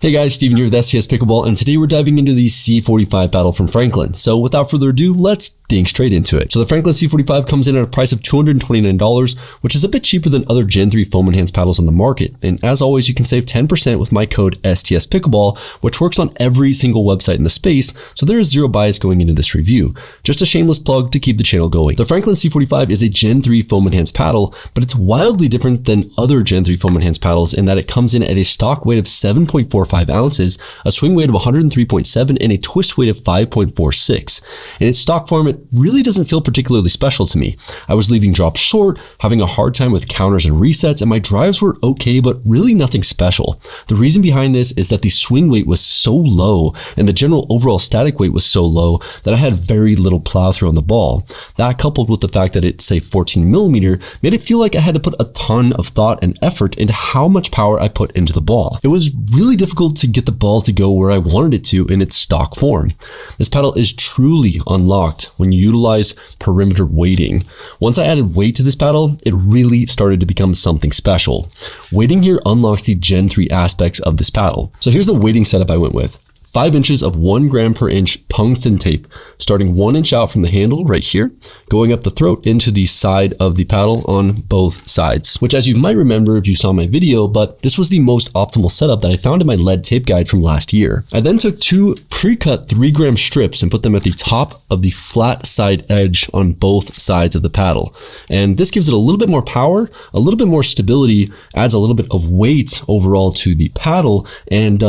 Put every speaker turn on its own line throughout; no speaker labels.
Hey guys, Steven here with STS Pickleball, and today we're diving into the C45 paddle from Franklin. So without further ado, let's dink straight into it. So the Franklin C45 comes in at a price of $229, which is a bit cheaper than other Gen 3 foam enhanced paddles on the market. And as always, you can save 10% with my code STS Pickleball, which works on every single website in the space, so there is zero bias going into this review. Just a shameless plug to keep the channel going. The Franklin C45 is a Gen 3 foam enhanced paddle, but it's wildly different than other Gen 3 foam enhanced paddles in that it comes in at a stock weight of 7.45 ounces, a swing weight of 103.7, and a twist weight of 5.46. In its stock form, it really doesn't feel particularly special to me. I was leaving drops short, having a hard time with counters and resets, and my drives were okay, but really nothing special. The reason behind this is that the swing weight was so low and the general overall static weight was so low that I had very little plow through on the ball. That, coupled with the fact that it's a 14mm, made it feel like I had to put a ton of thought and effort into how much power I put into the ball. It was really difficult to get the ball to go where I wanted it to in its stock form. This paddle is truly unlocked when you utilize perimeter weighting. Once I added weight to this paddle, it really started to become something special. Weighting here unlocks the Gen 3 aspects of this paddle. So here's the weighting setup I went with. 5 inches of 1 gram per inch tungsten tape, starting 1 inch out from the handle right here, going up the throat into the side of the paddle on both sides, which, as you might remember if you saw my video, but this was the most optimal setup that I found in my lead tape guide from last year. I then took 2 pre-cut 3 gram strips and put them at the top of the flat side edge on both sides of the paddle. And this gives it a little bit more power, a little bit more stability, adds a little bit of weight overall to the paddle, and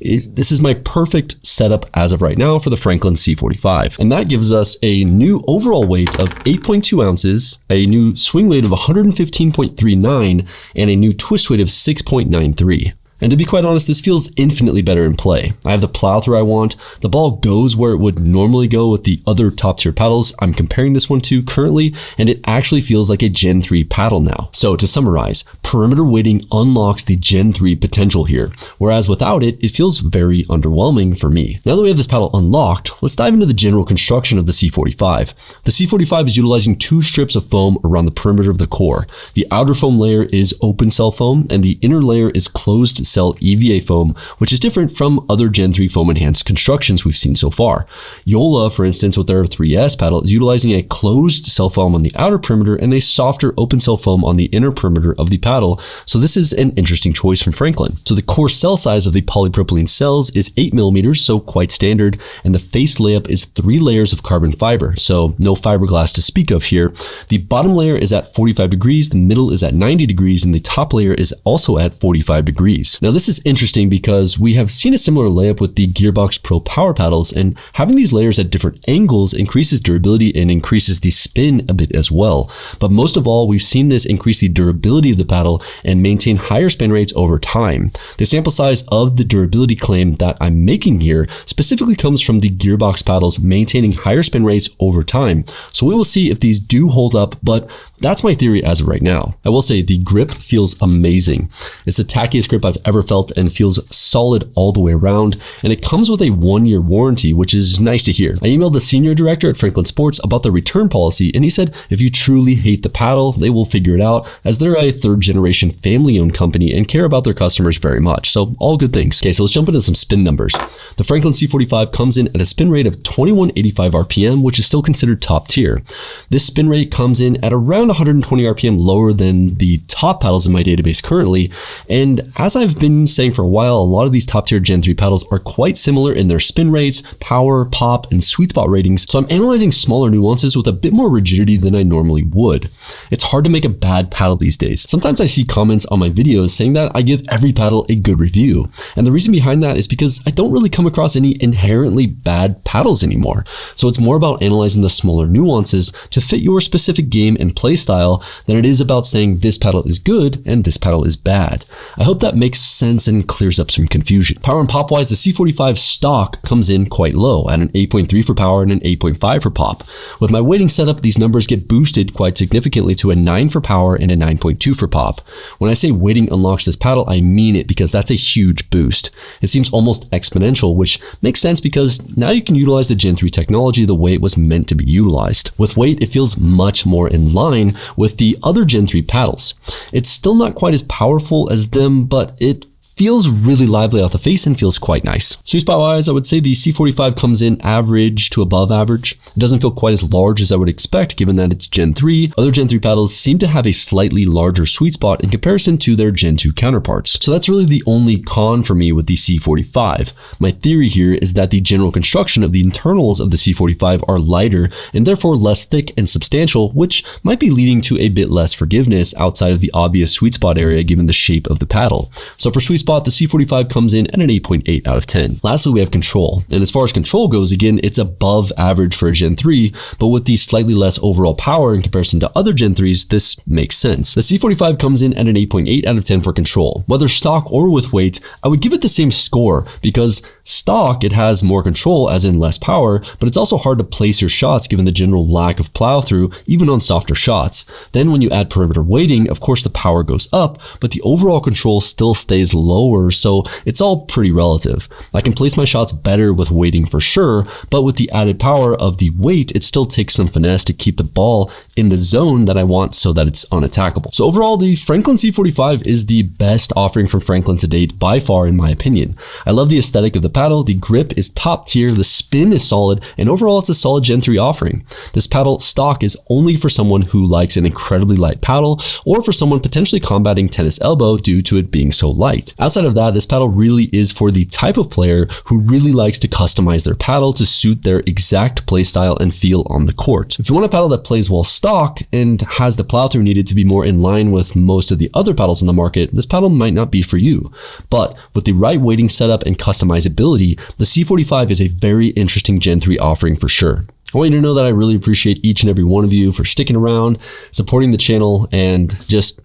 this is my perfect setup as of right now for the Franklin C45. And that gives us a new overall weight of 8.2 ounces, a new swing weight of 115.39, and a new twist weight of 6.93. And to be quite honest, this feels infinitely better in play. I have the plow through I want. The ball goes where it would normally go with the other top tier paddles I'm comparing this one to currently, and it actually feels like a Gen 3 paddle now. So to summarize, perimeter weighting unlocks the Gen 3 potential here, whereas without it, it feels very underwhelming for me. Now that we have this paddle unlocked, let's dive into the general construction of the C45. The C45 is utilizing 2 strips of foam around the perimeter of the core. The outer foam layer is open cell foam, and the inner layer is closed cell EVA foam, which is different from other Gen 3 foam enhanced constructions we've seen so far. Yola, for instance, with their 3S paddle, is utilizing a closed cell foam on the outer perimeter and a softer open cell foam on the inner perimeter of the paddle. So this is an interesting choice from Franklin. So the core cell size of the polypropylene cells is 8mm, so quite standard, and the face layup is 3 layers of carbon fiber, so no fiberglass to speak of here. The bottom layer is at 45 degrees, the middle is at 90 degrees, and the top layer is also at 45 degrees. Now this is interesting because we have seen a similar layup with the Gearbox Pro power paddles, and having these layers at different angles increases durability and increases the spin a bit as well. But most of all, we've seen this increase the durability of the paddle and maintain higher spin rates over time. The sample size of the durability claim that I'm making here specifically comes from the Gearbox paddles maintaining higher spin rates over time. So we will see if these do hold up, but that's my theory as of right now. I will say the grip feels amazing. It's the tackiest grip I've ever felt and feels solid all the way around, and it comes with a 1-year warranty, which is nice to hear. I emailed the senior director at Franklin Sports about the return policy, and he said if you truly hate the paddle, they will figure it out, as they're a 3rd generation family owned company and care about their customers very much. So all good things. Okay, so let's jump into some spin numbers. The Franklin C45 comes in at a spin rate of 2185 RPM, which is still considered top tier. This spin rate comes in at around 120 RPM lower than the top paddles in my database currently, and as I've been saying for a while, a lot of these top tier Gen 3 paddles are quite similar in their spin rates, power, pop, and sweet spot ratings, so I'm analyzing smaller nuances with a bit more rigidity than I normally would. It's hard to make a bad paddle these days. Sometimes I see comments on my videos saying that I give every paddle a good review, and the reason behind that is because I don't really come across any inherently bad paddles anymore. So it's more about analyzing the smaller nuances to fit your specific game and play style than it is about saying this paddle is good and this paddle is bad. I hope that makes sense and clears up some confusion. Power and pop wise, the C45 stock comes in quite low at an 8.3 for power and an 8.5 for pop. With my weighting setup, these numbers get boosted quite significantly to a 9 for power and a 9.2 for pop. When I say weighting unlocks this paddle, I mean it, because that's a huge boost. It seems almost exponential, which makes sense because now you can utilize the Gen 3 technology the way it was meant to be utilized. With weight, it feels much more in line with the other Gen 3 paddles. It's still not quite as powerful as them, but it feels really lively off the face and feels quite nice. Sweet spot wise, I would say the C45 comes in average to above average. It doesn't feel quite as large as I would expect given that it's Gen 3. Other Gen 3 paddles seem to have a slightly larger sweet spot in comparison to their Gen 2 counterparts. So that's really the only con for me with the C45. My theory here is that the general construction of the internals of the C45 are lighter and therefore less thick and substantial, which might be leading to a bit less forgiveness outside of the obvious sweet spot area given the shape of the paddle. So for sweet spot, the C45 comes in at an 8.8 out of 10. Lastly, we have control. And as far as control goes, again, it's above average for a Gen 3, but with the slightly less overall power in comparison to other Gen 3s, this makes sense. The C45 comes in at an 8.8 out of 10 for control. Whether stock or with weight, I would give it the same score because stock, it has more control as in less power, but it's also hard to place your shots given the general lack of plow through even on softer shots. Then when you add perimeter weighting, of course the power goes up, but the overall control still stays lower, so it's all pretty relative. I can place my shots better with weighting for sure, but with the added power of the weight, it still takes some finesse to keep the ball in the zone that I want so that it's unattackable. So overall, the Franklin C45 is the best offering from Franklin to date by far in my opinion. I love the aesthetic of the paddle, the grip is top tier, the spin is solid, and overall it's a solid Gen 3 offering. This paddle stock is only for someone who likes an incredibly light paddle or for someone potentially combating tennis elbow due to it being so light. Outside of that, this paddle really is for the type of player who really likes to customize their paddle to suit their exact play style and feel on the court. If you want a paddle that plays well stock and has the plow through needed to be more in line with most of the other paddles in the market, this paddle might not be for you. But with the right weighting setup and customizability, the C45 is a very interesting Gen 3 offering for sure. I want you to know that I really appreciate each and every one of you for sticking around, supporting the channel, and just,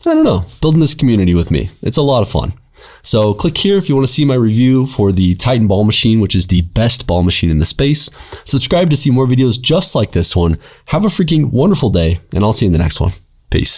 I don't know, building this community with me. It's a lot of fun. So click here if you want to see my review for the Titan ball machine, which is the best ball machine in the space. Subscribe to see more videos just like this one. Have a freaking wonderful day, and I'll see you in the next one. Peace.